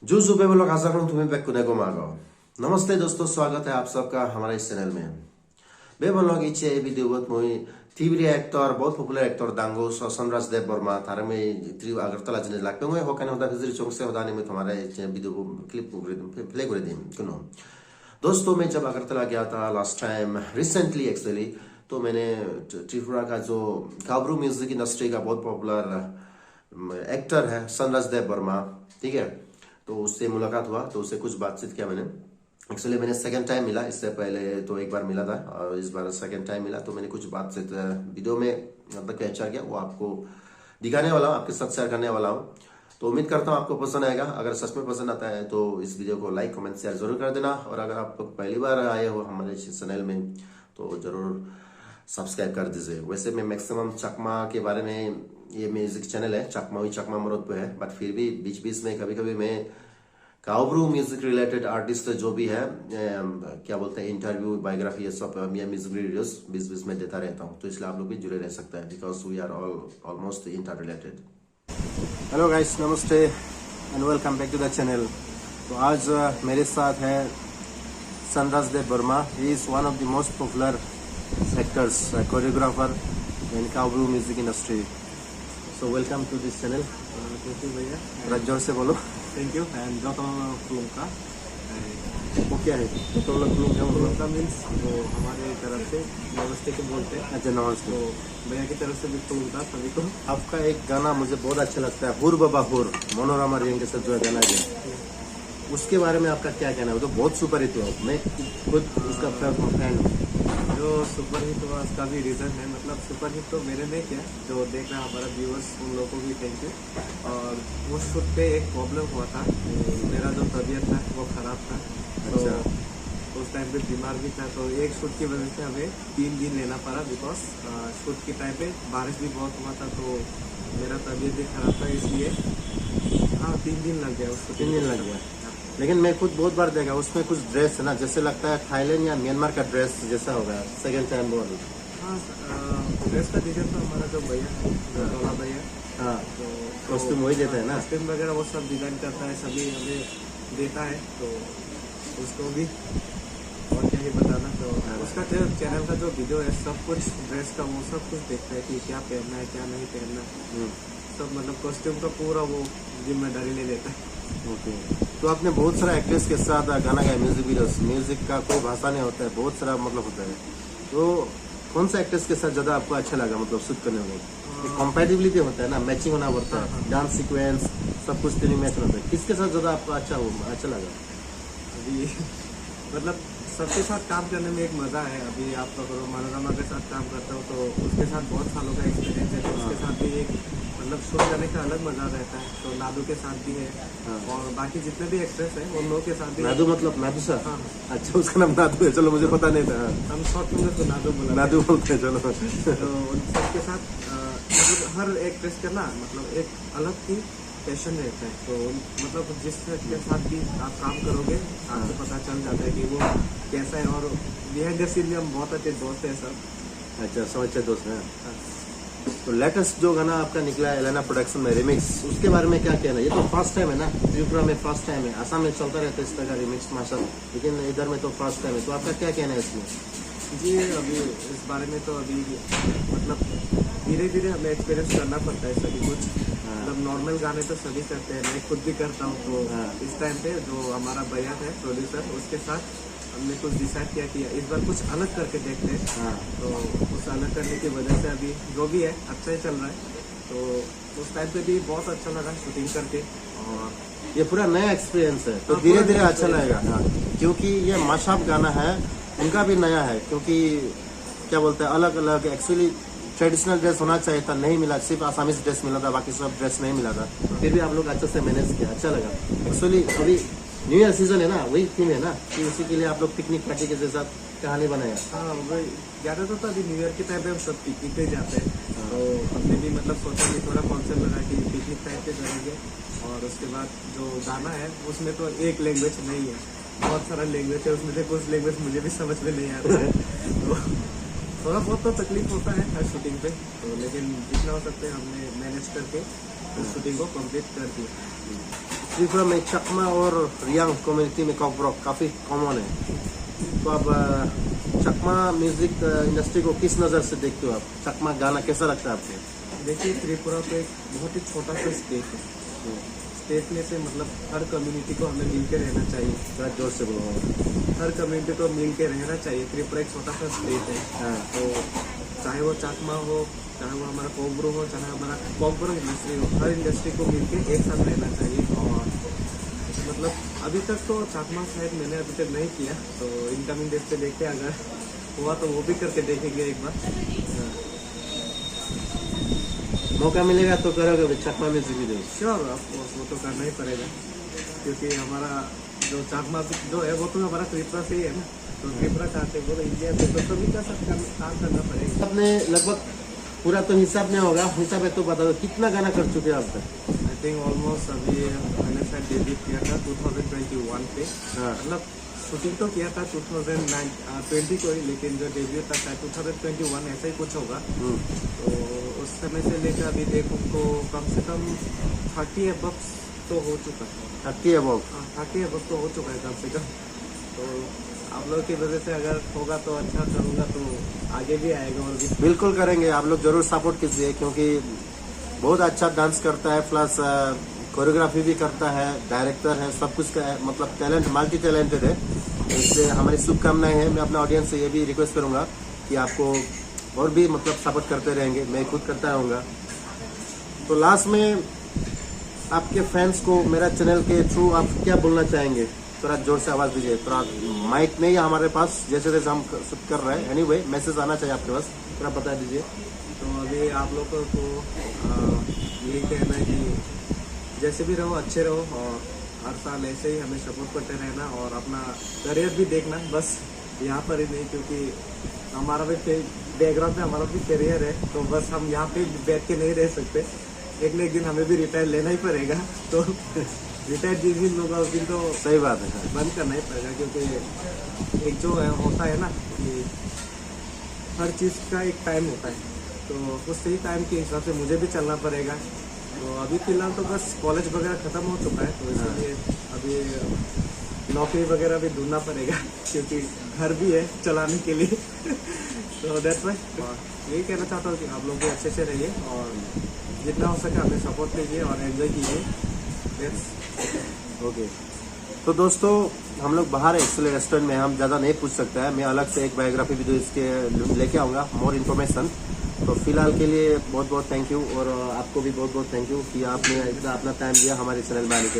जुजु बेबलो आशा करूं तुम्हें बैक कुने को मागो। नमस्ते दोस्तों, स्वागत है आप सबका हमारे इस चैनल में। बेबलो इचे भिडियो बहुत मुई टीवी एक्टर बहुत पॉपुलर एक्टर दांगो सनराज देव वर्मा थारे में त्रि अगरतला जिने लागते हुए हो कने होदा फिजरी चौक से होदा ने में तुम्हारे वीडियो को क्लिप प्ले कर दी कुनो। दोस्तों मैं जब अगरतला गया था लास्ट टाइम रिसेंटली एक्चुअली, तो मैंने त्रिपुरा का जो काबरू म्यूजिक इंडस्ट्री का बहुत पॉपुलर एक्टर है सनराज देव वर्मा, ठीक है, तो उससे मुलाकात हुआ, तो उससे कुछ बातचीत किया मैंने। एक्चुअली मैंने सेकंड टाइम मिला, इससे पहले तो एक बार मिला था और इस बार सेकंड टाइम मिला, तो मैंने कुछ बातचीत वीडियो में मतलब कैप्चर किया, वो आपको दिखाने वाला हूँ, आपके साथ शेयर करने वाला हूँ। तो उम्मीद करता हूँ आपको पसंद आएगा। अगर सच में पसंद आता है तो इस वीडियो को लाइक कमेंट शेयर जरूर कर देना, और अगर आप पहली बार आए हो हमारे चैनल में तो जरूर सब्सक्राइब कर दीजिए। वैसे मैं मैक्सिमम चकमा के बारे में, ये म्यूजिक चैनल है चकमा मरोद पे है, बट फिर भी बीच बीच में कभी कभी मैं काबरू म्यूजिक रिलेटेड आर्टिस्ट जो भी है क्या बोलते हैं इंटरव्यू बायोग्राफी ये सब या म्यूजिक वीडियोस बीच बीच में देता रहता हूँ, तो इसलिए आप लोग भी जुड़े रह सकते हैं because we are almost inter related. Hello guys, नमस्ते and welcome back to the channel. तो आज मेरे साथ है Sanraj Dev Verma. He is one of the most popular actors, choreographer in काबरू music industry. So welcome to this channel. Thank you भैया। थोड़ा जोर से बोलो। थैंक यू एंड जोतोलुंका। वो क्या है? जोतोलुंका मीन्स वो हमारे तरफ से नमस्ते को बोलते हैं। अच्छा, नमस्ते। तो भैया की तरफ से भी तुलुंका सभी को। आपका एक गाना मुझे बहुत अच्छा लगता है, हुर बाबा हुर, मनोरमा रिंग के साथ जो गाना है, उसके बारे में आपका क्या कहना है? वो तो बहुत सुपर हिट हुआ, मैं खुद उसका फ्रेंड हूँ। जो सुपर हिट हुआ उसका भी रीज़न है, मतलब सुपर हिट तो मेरे में क्या, जो देख रहा हमारा व्यूअर्स उन लोगों को भी थैंक यू। और उस शूट पे एक प्रॉब्लम हुआ था, मेरा जो तबीयत था वो ख़राब था। अच्छा। तो उस टाइम पे बीमार भी था, तो एक शूट की वजह से हमें 3 दिन लेना पड़ा, बिकॉज शूट के टाइम पे बारिश भी बहुत हुआ था, तो मेरा तबीयत भी खराब था, इसलिए हाँ 3 दिन लग गया उसको। 3 दिन लग गया। लेकिन मैं खुद बहुत बार देखा, उसमें कुछ ड्रेस है ना, जैसे लगता है थाईलैंड या म्यांमार का ड्रेस जैसा होगा। सेकंड टाइम बोल। हाँ, ड्रेस का डिजाइन तो हमारा जो भैया है, डोला भैया, हाँ, तो कॉस्ट्यूम वही देता है ना। कॉस्ट्यूम वगैरह वो सब डिजाइन करता है, सभी हमें देता है, तो उसको भी और क्या ही बताना। तो उसका जो चैनल का जो वीडियो है सब कुछ ड्रेस का वो सब कुछ देखता है कि क्या पहनना है क्या नहीं पहनना, सब मतलब कॉस्ट्यूम का पूरा वो जिम्मेदारी ले लेता है। ओके। तो आपने बहुत सारा एक्ट्रेस के साथ गाना गाया, म्यूजिक वीडियोस, म्यूजिक का कोई भाषा नहीं होता है, बहुत सारा मतलब होता है, तो कौन सा एक्ट्रेस के साथ ज्यादा आपको अच्छा लगा, मतलब शूट करने में? कंपैटिबिलिटी होता है ना, मैचिंग होना पड़ता है, डांस सीक्वेंस सब कुछ फिल्म मैच होता है, किसके साथ ज्यादा आपको अच्छा लगा? अभी मतलब सबके साथ काम करने में एक मजा है। अभी आप करो मनोरमा के साथ काम करते हो तो उसके साथ बहुत सालों का एक्सपीरियंस है, तो उसके साथ भी एक मतलब शूट करने का अलग मजा रहता है। तो नादू के साथ भी है, और बाकी जितने भी एक्ट्रेस हैं उन लोगों के साथ भी। नादू मतलब नादू सर? हाँ। अच्छा, उसका नाम नादू है, चलो मुझे पता नहीं था। हम शॉर्ट में तो नादू बोला, नादू बोलते हैं, चलो। तो उन सबके साथ मतलब हर एक्ट्रेस का ना मतलब एक अलग ही पैशन रहता है, तो मतलब जिसके साथ भी आप काम करोगे आपको पता चल जाता है कि वो कैसा है। और बिहाइंड द सीन में हम बहुत अच्छे दोस्त हैं सब। अच्छा, सब अच्छे दोस्त हैं। तो लेटेस्ट जो गाना आपका निकला है एलेना प्रोडक्शन में रिमिक्स, उसके बारे में क्या कहना है? ये तो फर्स्ट टाइम है ना, त्रिपुरा में फर्स्ट टाइम है, असम में चलता रहता है इस तरह का रिमिक्स माशा, लेकिन इधर में तो फर्स्ट टाइम है, तो आपका क्या कहना है इसमें? जी अभी इस बारे में तो अभी मतलब धीरे धीरे हमें एक्सपीरियंस करना पड़ता है सभी कुछ। मतलब नॉर्मल गाने तो सभी करते हैं, मैं खुद भी करता हूँ। तो इस टाइम पे जो हमारा भैया है प्रोड्यूसर, उसके साथ हमने कुछ डिसाइड किया कि इस बार कुछ अलग करके देखते हैं। तो उस अलग करने की वजह से अभी जो भी है अच्छा ही चल रहा है। तो उस टाइम पे भी बहुत अच्छा लगा शूटिंग करके, और ये पूरा नया एक्सपीरियंस है, तो धीरे धीरे अच्छा लगेगा। क्योंकि ये माशाप गाना है, उनका भी नया है, क्योंकि क्या बोलते हैं अलग अलग, एक्चुअली ट्रेडिशनल ड्रेस होना चाहिए था, नहीं मिला, सिर्फ आसामीज ड्रेस मिला था, बाकी सब ड्रेस नहीं मिला था, फिर भी आप लोग अच्छे से मैनेज किया, अच्छा लगा। एक्चुअली अभी न्यू ईयर सीजन है ना, वही थीम है ना कि उसी के लिए आप लोग पिकनिक पार्टी के साथ कहानी बनाया। हाँ वही ज़्यादा तो अभी न्यू ईयर के टाइम पे हम सब पिकनिक पे जाते हैं, तो हमने भी मतलब सोचा कि थोड़ा कॉन्सेप्ट लगा कि पिकनिक टाइप पे करेंगे। और उसके बाद जो गाना है उसमें तो एक लैंग्वेज नहीं है, बहुत सारा लैंग्वेज है उसमें से, कुछ लैंग्वेज मुझे भी समझ में नहीं आता है। तो थोड़ा बहुत तो तकलीफ होता है हर शूटिंग पे, तो लेकिन जितना हो सकते हैं हमने मैनेज करके उस शूटिंग को कंप्लीट कर दी। त्रिपुरा में चकमा और रियांग कम्युनिटी में कॉक रॉक काफ़ी कॉमन है। तो अब चकमा म्यूजिक इंडस्ट्री को किस नज़र से देखते हो आप? चकमा गाना कैसा लगता है आपको? देखिए, त्रिपुरा तो एक बहुत ही छोटा सा स्टेट है। स्टेट में से मतलब हर कम्युनिटी को हमें मिल के रहना चाहिए। थोड़ा जोर से बोलो। हर कम्युनिटी को मिल के रहना चाहिए। त्रिपुरा एक छोटा सा स्टेट है। हाँ। तो चाहे वो चकमा हो, चाहे वो हमारा कोबरू हो, चाहे हमारा कोबरू इंडस्ट्री हो, हर इंडस्ट्री को मिल के एक साथ रहना चाहिए। और मतलब अभी तक तो चकमा साइड मैंने अभी तक नहीं किया, तो इनकमिंग डेज से देखते हैं, अगर हुआ तो वो भी करके देखेंगे एक बार। मौका मिलेगा तो करोगे चकमा म्यूजिक वीडियो? श्योर, ऑफकोर्स वो तो करना ही पड़ेगा, क्योंकि हमारा जो चकमा जो है वो तो हमारा त्रिपुरा से ही है ना। तो त्रिपुरा चाहते वो तो इंडिया से तो सभी का सब काम करना पड़ेगा। आपने लगभग पूरा तो हिसाब नहीं होगा, हिसाब है तो बता दो कितना गाना कर चुके हैं अब तक? आई थिंक ऑलमोस्ट अभी मैंने शायद डेब्यू किया था 2021 पे। हाँ। मतलब शूटिंग तो किया था 2020 को ही, लेकिन जो डेब्यू था शायद 2021 ऐसा ही कुछ होगा। तो उस समय से लेकर अभी देखो तो कम से कम 30 अबव तो हो चुका है। 30 अबव? 30 अबव तो हो चुका है कम से कम। तो आप लोग की वजह से अगर होगा तो अच्छा करूँगा, तो आगे भी आएगा और भी। बिल्कुल करेंगे, आप लोग जरूर सपोर्ट कीजिए, क्योंकि बहुत अच्छा डांस करता है, प्लस कोरियोग्राफी भी करता है, डायरेक्टर है, सब कुछ का है, मतलब टैलेंट मल्टी टैलेंटेड है। इसलिए हमारी शुभकामनाएं हैं। मैं अपने ऑडियंस से ये भी रिक्वेस्ट करूंगा कि आपको और भी मतलब सपोर्ट करते रहेंगे, मैं खुद करता रहूँगा। तो लास्ट में आपके फैंस को मेरा चैनल के थ्रू आप क्या बोलना चाहेंगे? थोड़ा जोर से आवाज़ दीजिए, थोड़ा माइक नहीं है हमारे पास, जैसे जैसे हम शूट कर रहे हैं। एनीवे मैसेज आना चाहिए आपके पास, थोड़ा बता दीजिए। तो अभी आप लोगों को यही कहना है कि जैसे भी रहो अच्छे रहो, और हर साल ऐसे ही हमें सपोर्ट करते रहना, और अपना करियर भी देखना, बस यहाँ पर ही नहीं, क्योंकि हमारा भी बैकग्राउंड में हमारा भी करियर है। तो बस हम यहाँ पे बैठ के नहीं रह सकते, एक न एक दिन हमें भी रिटायर लेना ही पड़ेगा। तो रिटायर जिस दिन होगा उस दिन तो सही बात है, बंद करना ही पड़ेगा, क्योंकि एक जो है होता है ना कि हर चीज़ का एक टाइम होता है, तो उस सही टाइम के हिसाब से मुझे भी चलना पड़ेगा। तो अभी फिलहाल तो बस कॉलेज वगैरह ख़त्म हो चुका है, तो इसलिए अभी नौकरी वगैरह भी ढूंढना पड़ेगा, क्योंकि घर भी है चलाने के लिए। तो दैट्स वाई यही कहना चाहता हूँ कि आप लोग भी अच्छे से रहिए, और जितना हो सके हमें सपोर्ट कीजिए और एंजॉय कीजिए। ओके। तो दोस्तों, हम लोग बाहर एक्चुअली रेस्टोरेंट में, हम ज़्यादा नहीं पूछ सकते हैं। मैं अलग से एक बायोग्राफी वीडियो इसके लेके आऊँगा, मोर इन्फॉर्मेशन। तो फिलहाल के लिए बहुत बहुत थैंक यू, और आपको भी बहुत बहुत थैंक यू कि आपने इतना अपना टाइम दिया हमारे चैनल में आने के लिए।